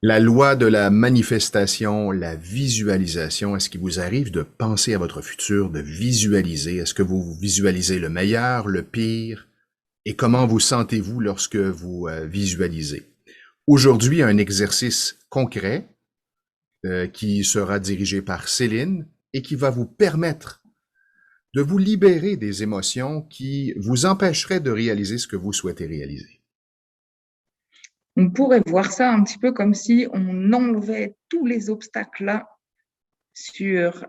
La loi de la manifestation, la visualisation, est-ce qu'il vous arrive de penser à votre futur, de visualiser? Est-ce que vous visualisez le meilleur, le pire? Et comment vous sentez-vous lorsque vous visualisez? Aujourd'hui, un exercice concret qui sera dirigé par Céline et qui va vous permettre de vous libérer des émotions qui vous empêcheraient de réaliser ce que vous souhaitez réaliser. On pourrait voir ça un petit peu comme si on enlevait tous les obstacles là sur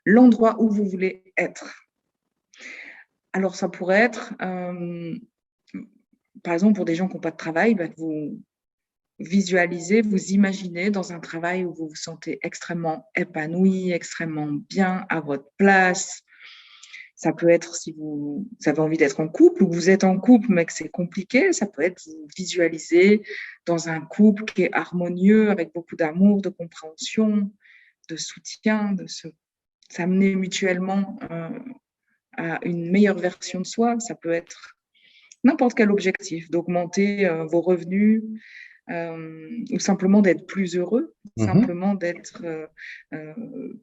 l'endroit où vous voulez être. Alors, ça pourrait être, par exemple, pour des gens qui n'ont pas de travail, vous visualisez, vous imaginez dans un travail où vous vous sentez extrêmement épanoui, extrêmement bien à votre place. Ça peut être si vous avez envie d'être en couple ou vous êtes en couple mais que c'est compliqué. Ça peut être vous visualiser dans un couple qui est harmonieux, avec beaucoup d'amour, de compréhension, de soutien, de s'amener mutuellement à une meilleure version de soi. Ça peut être n'importe quel objectif, d'augmenter vos revenus, ou simplement d'être plus heureux, simplement d'être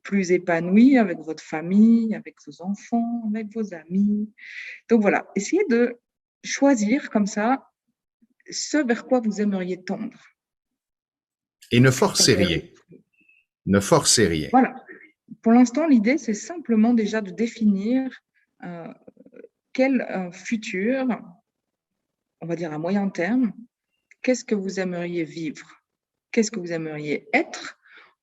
plus épanoui avec votre famille, avec vos enfants, avec vos amis. Donc voilà, essayez de choisir comme ça ce vers quoi vous aimeriez tendre. Et ne Ça forcez peut rien. être, Ne forcez rien. voilà. Pour l'instant, l'idée, c'est simplement déjà de définir euh, quel futur, on va dire à moyen terme, qu'est-ce que vous aimeriez vivre? Qu'est-ce que vous aimeriez être?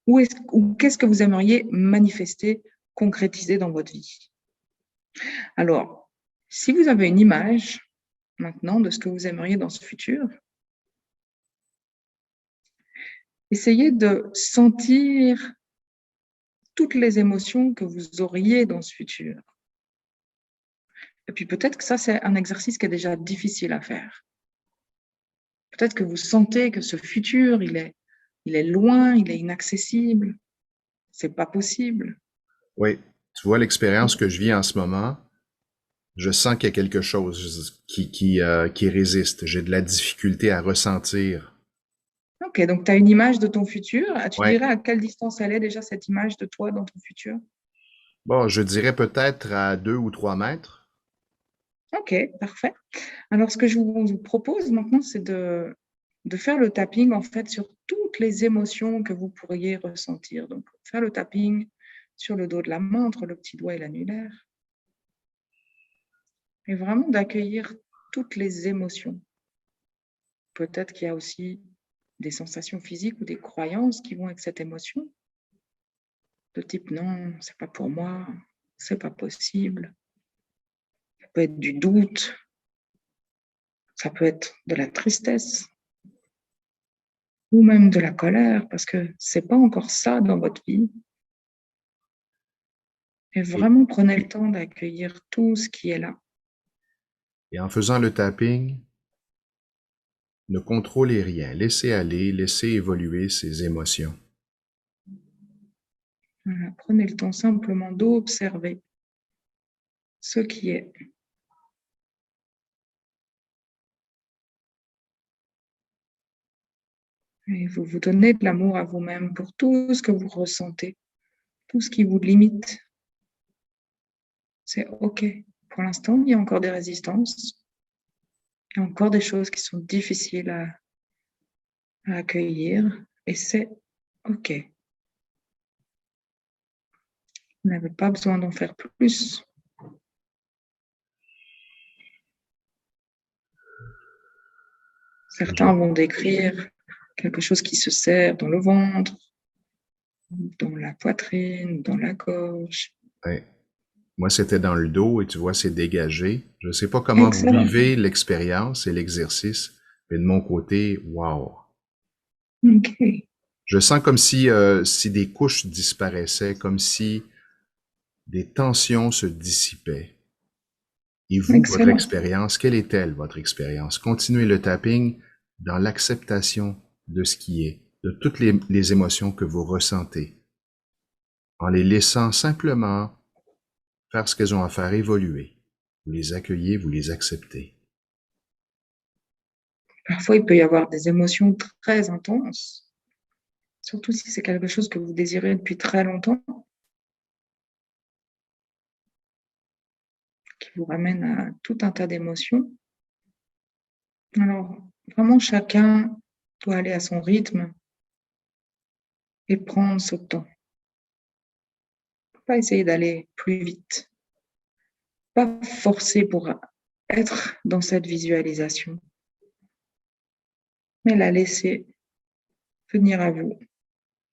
Ou qu'est-ce que vous aimeriez manifester, concrétiser dans votre vie? Alors, si vous avez une image maintenant de ce que vous aimeriez dans ce futur, essayez de sentir toutes les émotions que vous auriez dans ce futur. Et puis peut-être que ça, c'est un exercice qui est déjà difficile à faire. Peut-être que vous sentez que ce futur, il est loin, il est inaccessible, c'est pas possible. Oui, tu vois l'expérience que je vis en ce moment, je sens qu'il y a quelque chose qui résiste. J'ai de la difficulté à ressentir. Ok, donc tu as une image de ton futur. Tu Ouais. dirais à quelle distance elle est déjà cette image de toi dans ton futur? Bon, je dirais peut-être à 2 ou 3 mètres. Ok, parfait. Alors, ce que je vous propose maintenant, c'est de faire le tapping en fait sur toutes les émotions que vous pourriez ressentir. Donc, faire le tapping sur le dos de la main entre le petit doigt et l'annulaire. Et vraiment d'accueillir toutes les émotions. Peut-être qu'il y a aussi des sensations physiques ou des croyances qui vont avec cette émotion. De type non, c'est pas pour moi, c'est pas possible. Ça peut être du doute, ça peut être de la tristesse ou même de la colère parce que c'est pas encore ça dans votre vie. Et Et, vraiment prenez le temps d'accueillir tout ce qui est là. et en faisant le tapping, ne contrôlez rien. Laissez aller, laissez évoluer ces émotions. Voilà, prenez le temps simplement d'observer ce qui est. Et vous vous donnez de l'amour à vous-même pour tout ce que vous ressentez, tout ce qui vous limite. C'est OK. Pour l'instant, il y a encore des résistances, il y a encore des choses qui sont difficiles à accueillir et c'est OK. Vous n'avez pas besoin d'en faire plus. Je, Certains vont décrire quelque chose qui se serre dans le ventre, dans la poitrine, dans la gorge. ouais. Moi, c'était dans le dos et tu vois, c'est dégagé. Je ne sais pas comment vous Excellent. vivez l'expérience et l'exercice, mais de mon côté, wow. OK. Je sens comme si des couches disparaissaient, comme si des tensions se dissipaient. Et vous, votre Excellent. expérience, quelle est-elle, votre expérience? Continuez le tapping dans l'acceptation de ce qui est, de toutes les émotions que vous ressentez, en les laissant simplement faire ce qu'elles ont à faire évoluer. Vous les accueillez, vous les acceptez. Parfois, il peut y avoir des émotions très intenses, surtout si c'est quelque chose que vous désirez depuis très longtemps, qui vous ramène à tout un tas d'émotions. Alors, vraiment, chacun doit aller à son rythme et prendre ce temps. Pas essayer d'aller plus vite, pas forcer pour être dans cette visualisation, mais la laisser venir à vous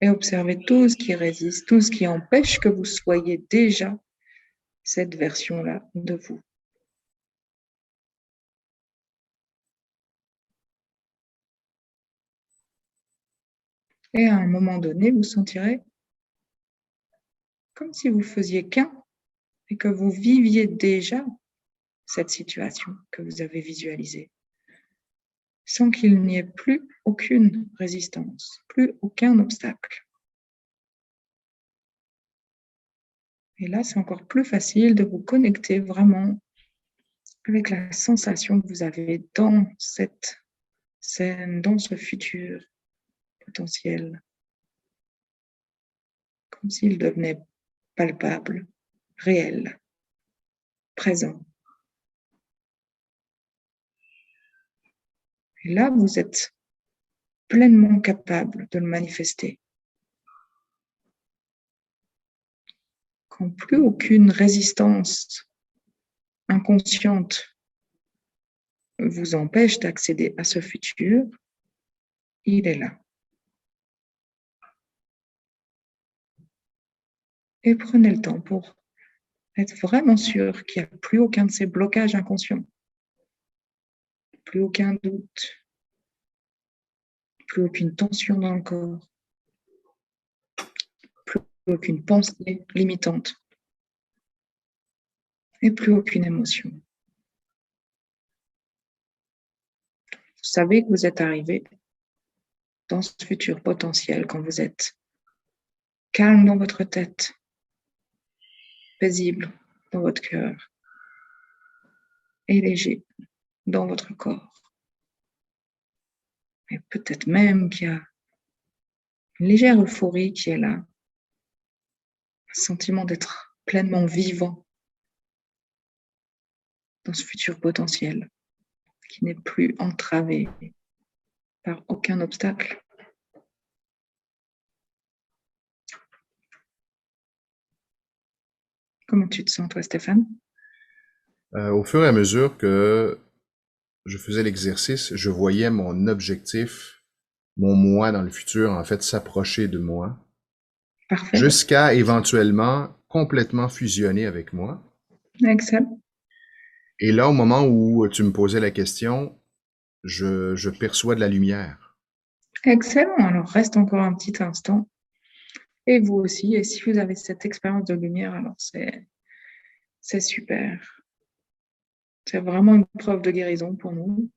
et observer tout ce qui résiste, tout ce qui empêche que vous soyez déjà cette version-là de vous. Et à un moment donné, vous sentirez comme si vous faisiez qu'un et que vous viviez déjà cette situation que vous avez visualisée, sans qu'il n'y ait plus aucune résistance, plus aucun obstacle. Et là, c'est encore plus facile de vous connecter vraiment avec la sensation que vous avez dans cette scène, dans ce futur potentiel, comme s'il devenait palpable, réel, présent. Et là, vous êtes pleinement capable de le manifester. Quand plus aucune résistance inconsciente vous empêche d'accéder à ce futur, il est là. Et prenez le temps pour être vraiment sûr qu'il n'y a plus aucun de ces blocages inconscients, plus aucun doute, plus aucune tension dans le corps, plus aucune pensée limitante et plus aucune émotion. Vous savez que vous êtes arrivé dans ce futur potentiel quand vous êtes calme dans votre tête, paisible dans votre cœur et léger dans votre corps. Et peut-être même qu'il y a une légère euphorie qui est là, un sentiment d'être pleinement vivant dans ce futur potentiel qui n'est plus entravé par aucun obstacle. Comment tu te sens, toi, Stéphane? Au fur et à mesure que je faisais l'exercice, je voyais mon objectif, mon moi dans le futur, en fait, s'approcher de moi, Parfait. jusqu'à éventuellement complètement fusionner avec moi. Excellent. Et là, au moment où tu me posais la question, je perçois de la lumière. Excellent. Alors, reste encore un petit instant. Et vous aussi. Et si vous avez cette expérience de lumière, alors c'est super. C'est vraiment une preuve de guérison pour nous.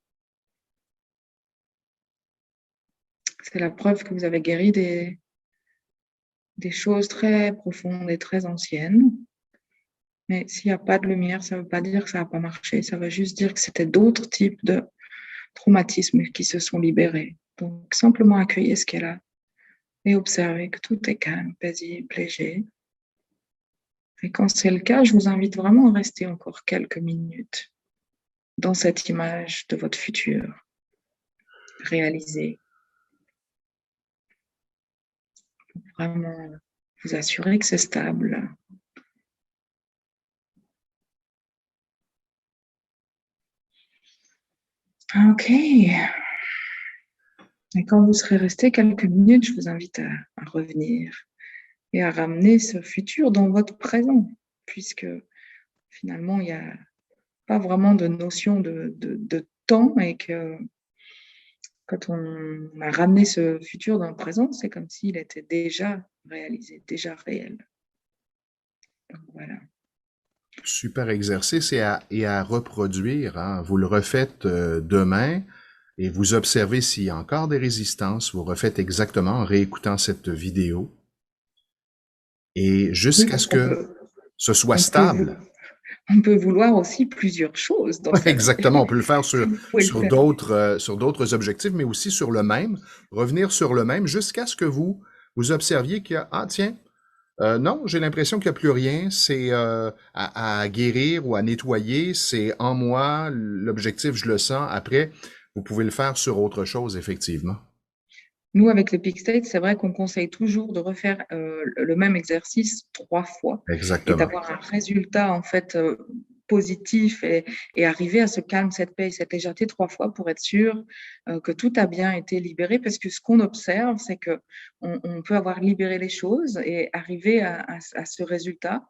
C'est la preuve que vous avez guéri des choses très profondes et très anciennes. Mais s'il n'y a pas de lumière, ça ne veut pas dire que ça n'a pas marché. Ça veut juste dire que c'était d'autres types de traumatismes qui se sont libérés. Donc, simplement accueillir ce qu'elle a et observer que tout est calme, paisible, léger. Et quand c'est le cas, je vous invite vraiment à rester encore quelques minutes dans cette image de votre futur réalisé. Pour vraiment vous assurer que c'est stable. OK. Et quand vous serez resté quelques minutes, je vous invite à revenir et à ramener ce futur dans votre présent, puisque finalement, il n'y a pas vraiment de notion de temps et que quand on a ramené ce futur dans le présent, c'est comme s'il était déjà réalisé, déjà réel. Donc, voilà. Super exercice et à reproduire. Hein. Vous le refaites demain et vous observez s'il y a encore des résistances. Vous refaites exactement en réécoutant cette vidéo et jusqu'à ce que ce soit stable. on peut vouloir aussi plusieurs choses dans Ouais, sa vie. exactement, on peut le faire Si vous pouvez le faire. sur d'autres objectifs, mais aussi sur le même, revenir sur le même jusqu'à ce que vous observiez qu'il y a, ah tiens, non, j'ai l'impression qu'il n'y a plus rien, c'est à guérir ou à nettoyer, c'est en moi, l'objectif, je le sens. Après, vous pouvez le faire sur autre chose, effectivement. Nous, avec le Peak State, c'est vrai qu'on conseille toujours de refaire le même exercice 3 fois et Exactement. d'avoir un résultat en fait positif et arriver à ce calme, cette paix, cette légèreté 3 fois pour être sûr que tout a bien été libéré. Parce que ce qu'on observe, c'est que on peut avoir libéré les choses et arriver à ce résultat.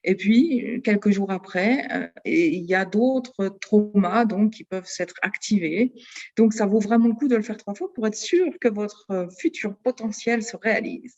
Et puis, quelques jours après, et il y a d'autres traumas donc, qui peuvent s'être activés. Donc, ça vaut vraiment le coup de le faire 3 fois pour être sûr que votre futur potentiel se réalise.